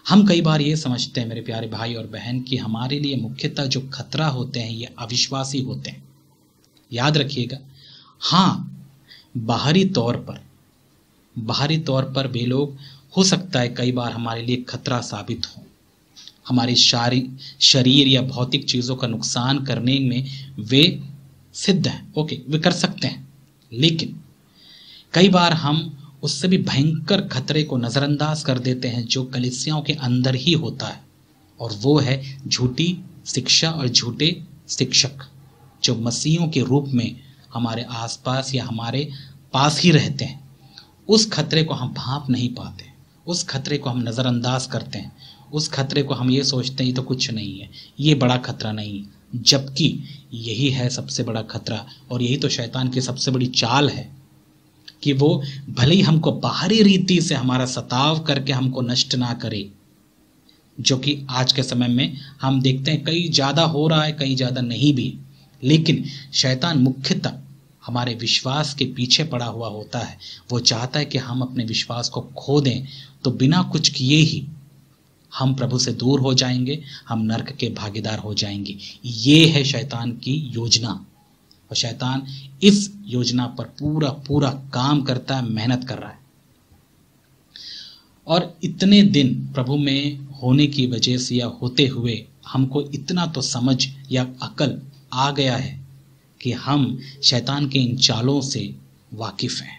हम कई बार ये समझते हैं मेरे प्यारे भाई और बहन कि हमारे लिए मुख्यतः जो खतरा होते हैं ये अविश्वासी होते हैं। याद रखिएगा, हाँ, बाहरी तौर पर वे लोग हो सकता है कई बार हमारे लिए खतरा साबित हो, हमारे शरीर या भौतिक चीज़ों का नुकसान करने में वे सिद्ध हैं, ओके, वे कर सकते हैं। लेकिन कई बार हम उससे भी भयंकर खतरे को नज़रअंदाज कर देते हैं जो कलीसियाओं के अंदर ही होता है, और वो है झूठी शिक्षा और झूठे शिक्षक जो मसीहों के रूप में हमारे आसपास या हमारे पास ही रहते हैं। उस खतरे को हम भांप नहीं पाते, उस खतरे को हम नज़रअंदाज करते हैं, उस खतरे को हम ये सोचते हैं ये तो कुछ नहीं है, ये बड़ा खतरा नहीं है, जबकि यही है सबसे बड़ा खतरा। और यही तो शैतान की सबसे बड़ी चाल है कि वो भले ही हमको बाहरी रीति से हमारा सताव करके हमको नष्ट ना करे, जो कि आज के समय में हम देखते हैं कई ज़्यादा हो रहा है, कई ज़्यादा नहीं भी। लेकिन शैतान मुख्यतः हमारे विश्वास के पीछे पड़ा हुआ होता है। वो चाहता है कि हम अपने विश्वास को खो दें, तो बिना कुछ किए ही हम प्रभु से दूर हो जाएंगे, हम नरक के भागीदार हो जाएंगे। ये है शैतान की योजना, और शैतान इस योजना पर पूरा काम करता है, मेहनत कर रहा है। और इतने दिन प्रभु में होने की वजह से या होते हुए हमको इतना तो समझ या अकल आ गया है कि हम शैतान के इन चालों से वाकिफ़ हैं,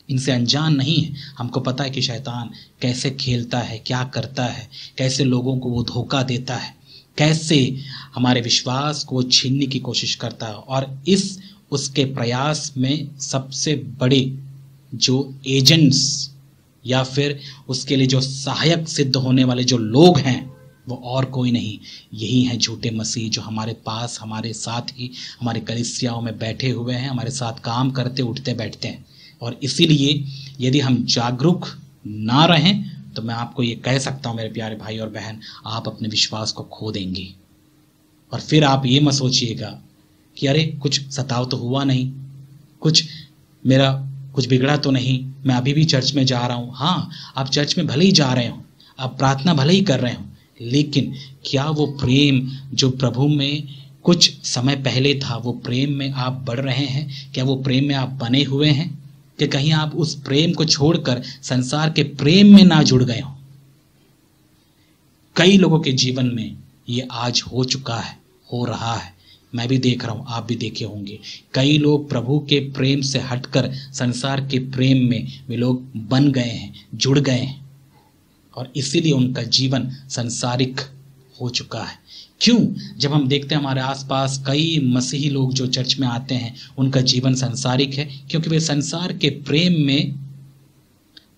इनसे अनजान नहीं है। हमको पता है कि शैतान कैसे खेलता है, क्या करता है, कैसे लोगों को वो धोखा देता है, कैसे हमारे विश्वास को छीनने की कोशिश करता है। और इस उसके प्रयास में सबसे बड़े जो एजेंट्स या फिर उसके लिए जो सहायक सिद्ध होने वाले जो लोग हैं वो और कोई नहीं, यही हैं झूठे मसीह जो हमारे पास, हमारे साथ ही हमारे कलीसियाओं में बैठे हुए हैं, हमारे साथ काम करते उठते बैठते हैं। और इसीलिए यदि हम जागरूक ना रहें तो मैं आपको ये कह सकता हूँ मेरे प्यारे भाई और बहन, आप अपने विश्वास को खो देंगे। और फिर आप ये मत सोचिएगा कि अरे कुछ सताव तो हुआ नहीं, मेरा कुछ बिगड़ा तो नहीं, मैं अभी भी चर्च में जा रहा हूँ। हाँ, आप चर्च में भले ही जा रहे हो, आप प्रार्थना भले ही कर रहे हो, लेकिन क्या वो प्रेम जो प्रभु में कुछ समय पहले था, वो प्रेम में आप बढ़ रहे हैं? क्या वो प्रेम में आप बने हुए हैं कि कहीं आप उस प्रेम को छोड़कर संसार के प्रेम में ना जुड़ गए हो? कई लोगों के जीवन में ये आज हो चुका है, हो रहा है, मैं भी देख रहा हूं, आप भी देखे होंगे। कई लोग प्रभु के प्रेम से हटकर संसार के प्रेम में वे लोग बन गए हैं, जुड़ गए हैं, और इसीलिए उनका जीवन संसारिक हो चुका है। क्यों? जब हम देखते हैं हमारे आसपास कई मसीही लोग जो चर्च में आते हैं, उनका जीवन संसारिक है, क्योंकि वे संसार के प्रेम में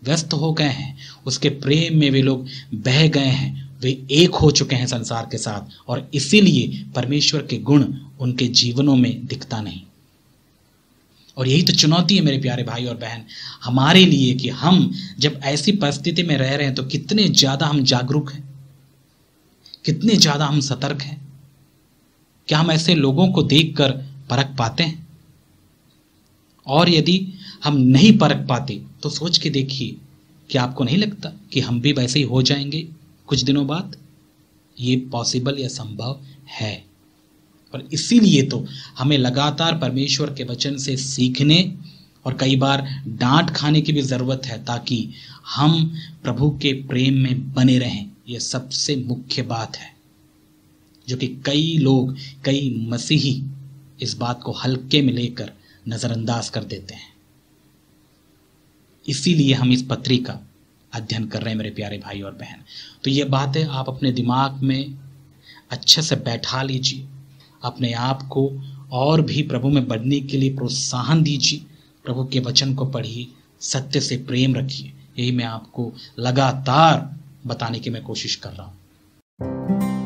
व्यस्त हो गए हैं, उसके प्रेम में वे लोग बह गए हैं, वे एक हो चुके हैं संसार के साथ, और इसीलिए परमेश्वर के गुण उनके जीवनों में दिखता नहीं। और यही तो चुनौती है मेरे प्यारे भाई और बहन हमारे लिए कि हम जब ऐसी परिस्थिति में रह रहे हैं तो कितने ज़्यादा हम जागरूक हैं, कितने ज़्यादा हम सतर्क हैं। क्या हम ऐसे लोगों को देखकर परख पाते हैं? और यदि हम नहीं परख पाते तो सोच के देखिए कि आपको नहीं लगता कि हम भी वैसे ही हो जाएंगे कुछ दिनों बाद? ये पॉसिबल या संभव है। और इसीलिए तो हमें लगातार परमेश्वर के वचन से सीखने और कई बार डांट खाने की भी ज़रूरत है, ताकि हम प्रभु के प्रेम में बने रहें। ये सबसे मुख्य बात है जो कि कई लोग, कई मसीही इस बात को हल्के में लेकर नज़रअंदाज कर देते हैं। इसीलिए हम इस पत्री का अध्ययन कर रहे हैं मेरे प्यारे भाई और बहन। तो ये बातें आप अपने दिमाग में अच्छे से बैठा लीजिए, अपने आप को और भी प्रभु में बढ़ने के लिए प्रोत्साहन दीजिए, प्रभु के वचन को पढ़िए, सत्य से प्रेम रखिए। यही मैं आपको लगातार बताने की मैं कोशिश कर रहा हूँ।